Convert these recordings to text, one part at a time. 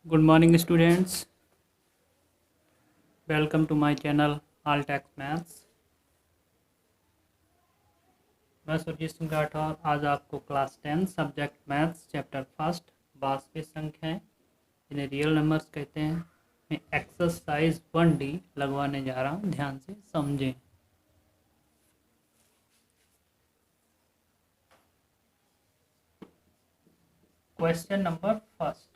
Good morning, students. Welcome to my channel All Tax Maths. मैं सुरजीत सिंह राठौर आज आपको class 10 subject maths chapter first वास्तविक संख्याएं जिन्हें रियल नंबर्स कहते हैं मैं एक्सरसाइज 1D लगवाने जा रहा हूं। ध्यान से समझें। क्वेश्चन नंबर फर्स्ट,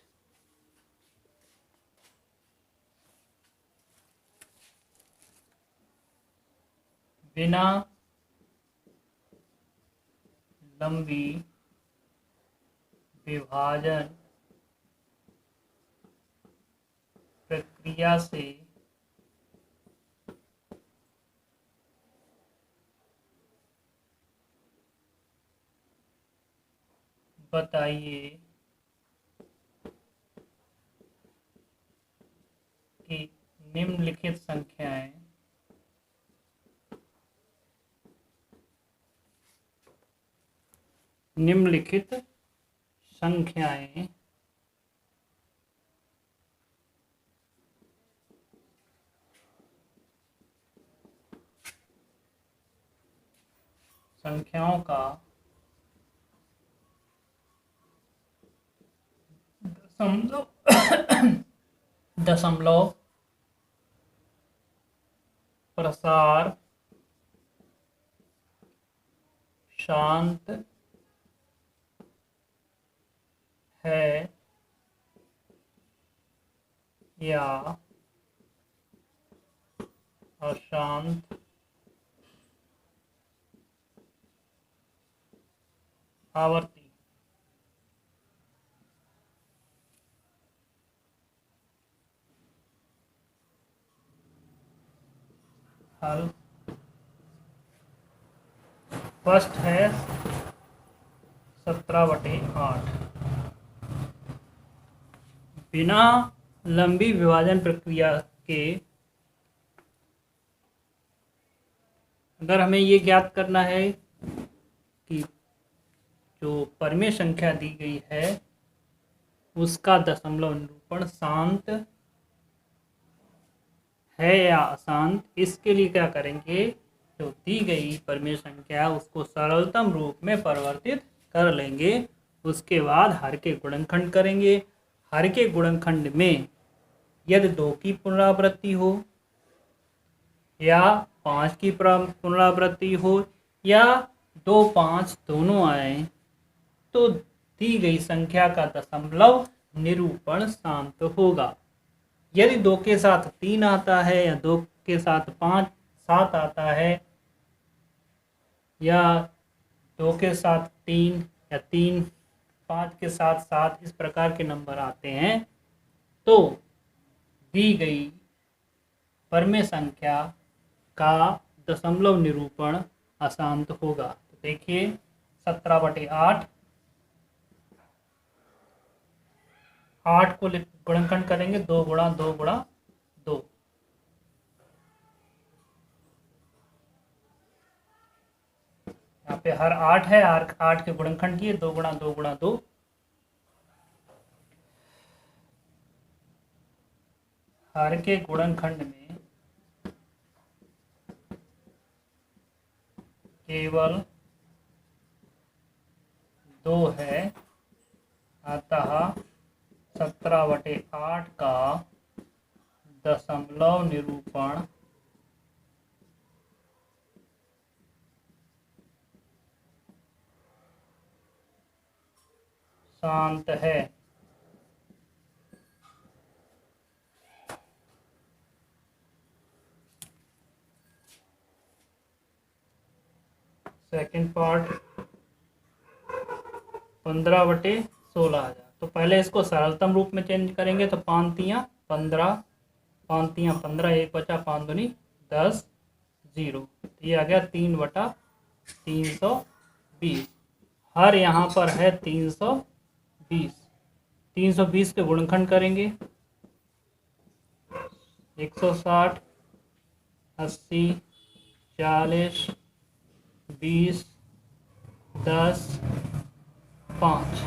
बिना लंबी विभाजन प्रक्रिया से बताइए कि निम्नलिखित संख्याएं संख्याओं का दशमलव प्रसार शांत है या अशांत आवर्ती। हल फर्स्ट है 17/8। बिना लंबी विभाजन प्रक्रिया के अगर हमें ये ज्ञात करना है कि जो परिमेय संख्या दी गई है उसका दशमलव निरूपण शांत है या अशांत, इसके लिए क्या करेंगे, जो दी गई परिमेय संख्या उसको सरलतम रूप में परिवर्तित कर लेंगे। उसके बाद हर के गुणनखंड करेंगे। हर के गुणनखंड में यदि 2 की पुनरावृत्ति हो या 5 की पुनरावृत्ति हो या 2, 5 दोनों आए तो दी गई संख्या का दशमलव निरूपण शांत होगा। यदि 2 के साथ 3 आता है या 2 के साथ 5, 7 आता है या 2 के साथ 3 या 3, 5 के साथ 7 इस प्रकार के नंबर आते हैं तो दी गई परिमेय संख्या का दशमलव निरूपण अशांत होगा। तो देखिए 17/8, 8 को गुणनखंड करेंगे 2 गुणा 2 गुणा 2। यहाँ पे हर 8 है, 8 के गुणनखंड किए 2 गुणा 2 गुणा 2। हर के गुणनखंड में केवल 2 है, अतः 17/8 का दशमलव निरूपण शांत है। सेकंड पार्ट 15/16 आ जाए। तो पहले इसको सरलतम रूप में चेंज करेंगे तो 5 तियां 15, 5 तियां 15, 1 बचा 5 दूनी 10, 0। ये आ गया 3/320। हर यहाँ पर है 320। 320 के गुणनखंड करेंगे 160, 80, 40, 20, 10, 5।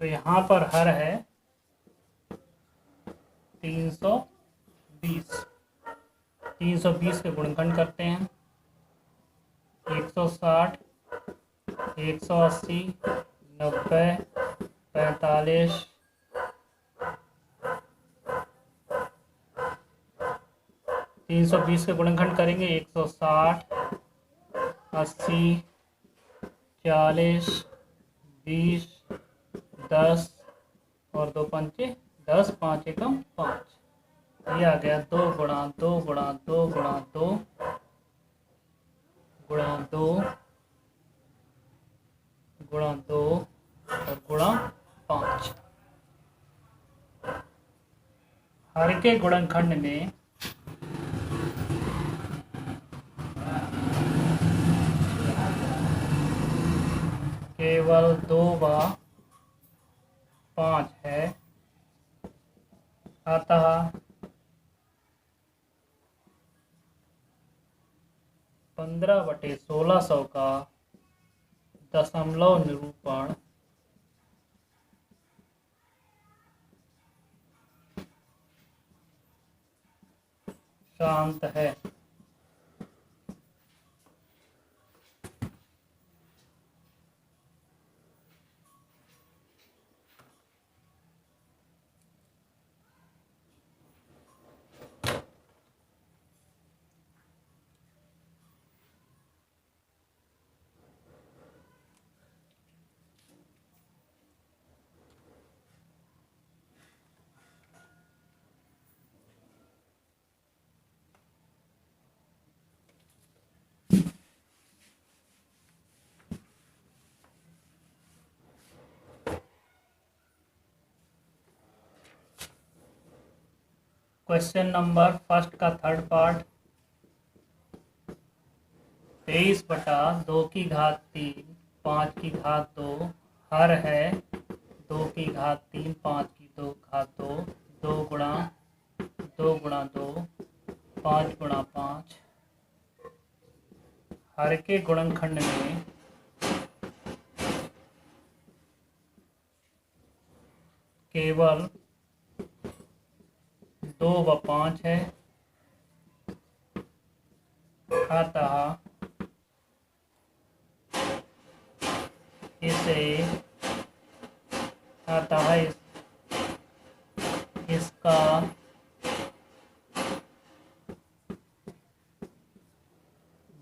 तो यहाँ पर हर है 320। 320 के गुणनखंड करते हैं। 160, 180, 90, 45, 320 के गुणनखंड करेंगे। 160, 80, 40, 20, 10 और 2 पंचे 10, 5 एकम 5। ये आ गया 2 गुणा 2 गुणा 2 गुणा 2 गुणा 2 गुणा 2 और गुणा 5। हर के गुणनखंड में केवल 2 व 5 है, अतः 15/1600 का दशमलव निरूपण शांत है। क्वेश्चन नंबर फर्स्ट का थर्ड पार्ट। 23/2 की घात 3 5 की घात 2 हर है 2 की घात 3 5 की 2 घात 2 2 गुणा 2 गुणा 2 5 गुणा 5। हर के गुणनखंड में केवल 2 व 5 है, अतः इसका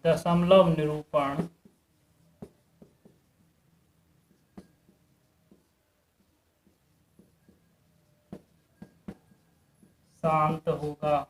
दशमलव निरूपण शांत होगा।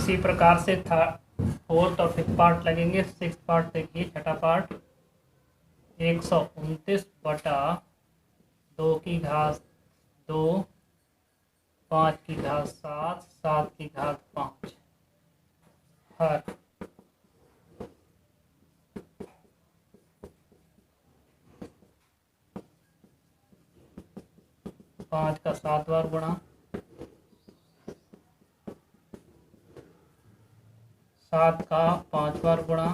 इसी प्रकार से फोर्थ और फिफ्थ पार्ट लगेंगे। सिक्स पार्ट देखिए, छठा पार्ट 129/2 की घात 2 5 की घात 7 7 की घात 5 हर 5 का 7 बार गुणा 7 का 5 बार गुणा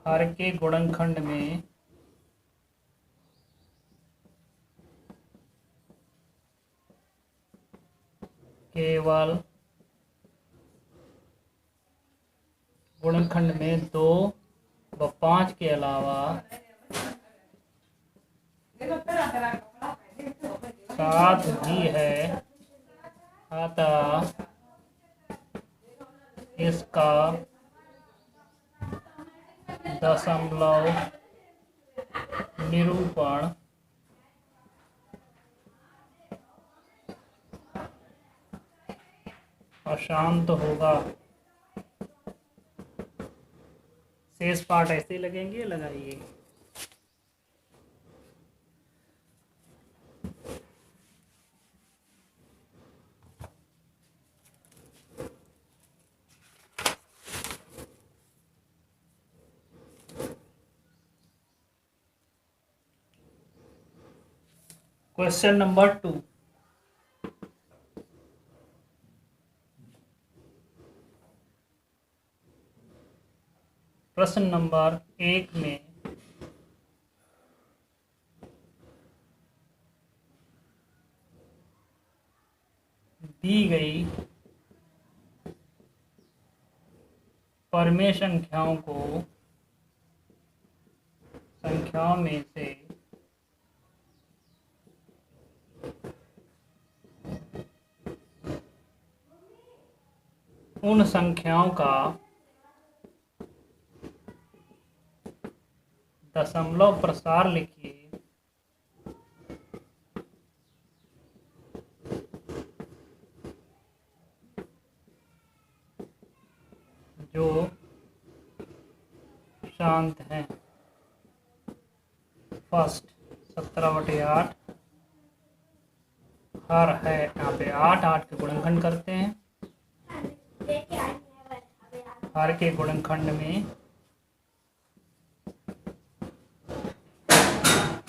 हर के गुणनखंड में केवल गुणनखंड में 2 व 5 के अलावा 7 भी है, अतः इसका दशमलव निरूपण अशांत होगा। शेष पार्ट ऐसे लगेंगे, लगाइए। Question number 2। प्रश्न नंबर 1 में दी गई परमेय संख्याओं में से उन संख्याओं का दशमलव प्रसार लिखिए जो शांत हैं। फर्स्ट 17/8 हर है, यहाँ पे 8 के गुणनखंड करते हैं। हर के गुणनखंड में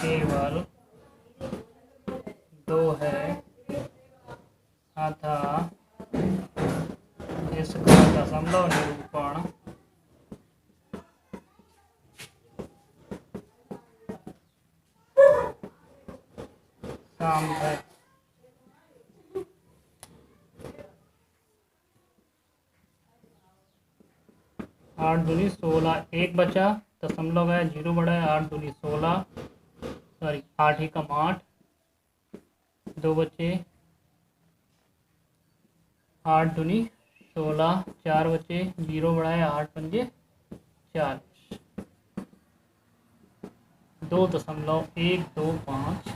केवल 2 है, अतः इसका दशमलव निरूपण शांत है। 8 दूनी 16, 1 बचा, दशमलव है, 0 बढ़ा है, 8 दूनी 16, सॉरी 8 एकम 8, 2 बचे, 8 दूनी 16, 4 बचे, 0 बढ़ा है, 8 पंजे 40, 2.125।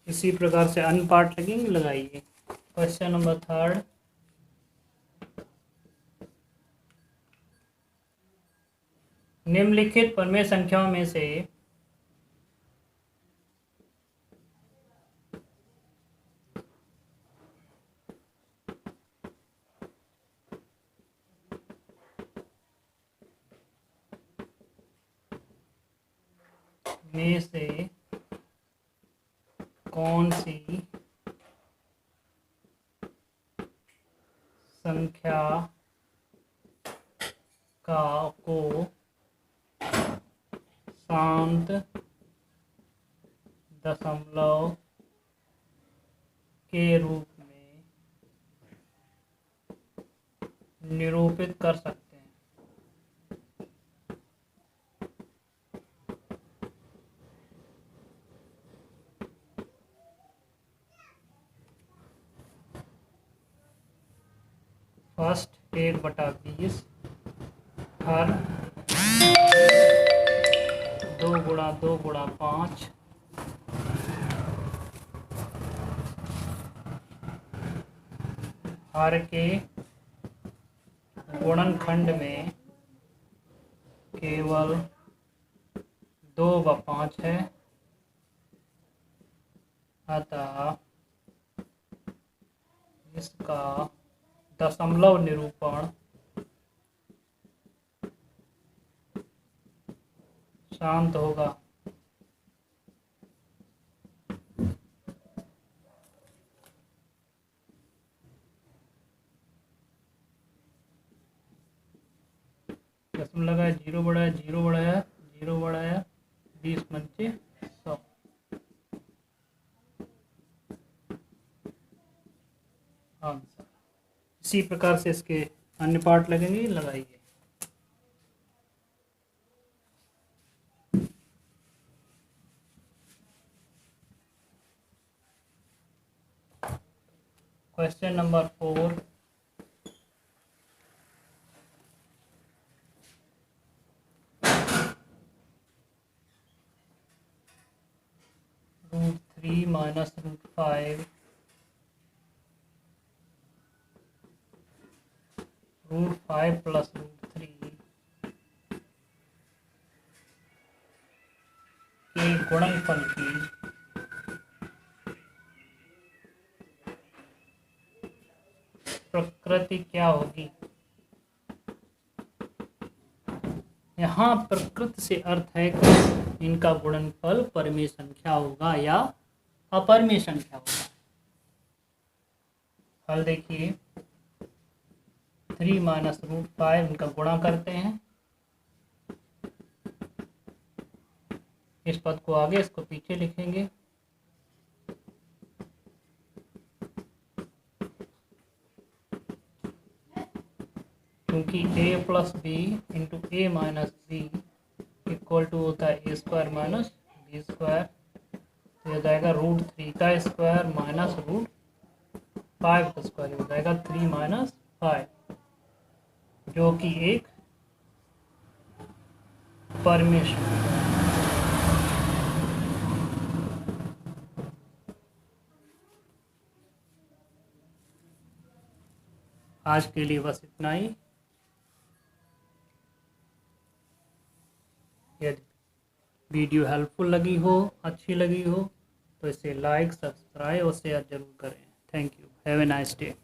इसी प्रकार से अन्य पार्ट लगेंगे, लगाइए। Question number 3। निम्नलिखित परमेय संख्याओं में से कौन सी संख्या को शांत दशमलव के रूप में निरूपित कर सकते हैं। फर्स्ट 1/20 हर 2 गुणा 2 गुणा 5 हर के गुणनखंड में केवल 2 व 5 है, अतः इसका दशमलव निरूपण शांत होगा। दशमलव लगाया, 0 बढ़ाया, 0 बढ़ाया, 0 बढ़ाया, 20 पंचे 100। आंसर। इसी प्रकार से इसके अन्य पार्ट लगेंगे, लगाइए। Question number 4। √3 माइनस √5 √5 प्लस √3 गुणनफल की प्रकृति क्या होगी। यहाँ प्रकृति से अर्थ है कि इनका गुणनफल परिमेय संख्या होगा या अपरिमेय संख्या होगा। हल देखिए, 3 माइनस रूट 5 इनका गुणा करते हैं, इस पद को आगे इसको पीछे लिखेंगे। क्योंकि a plus B into A minus B equal to होता है A square minus B square, तो हो जाएगा रूट 3 का स्क्वायर माइनस रूट 5 का स्क्वायर, हो जाएगा 3 माइनस 5, जो कि एक परिमेय संख्या है। आज के लिए बस इतना ही। यदि वीडियो हेल्पफुल लगी हो, अच्छी लगी हो, तो इसे लाइक, सब्सक्राइब और शेयर जरूर करें। Thank you. Have a nice day.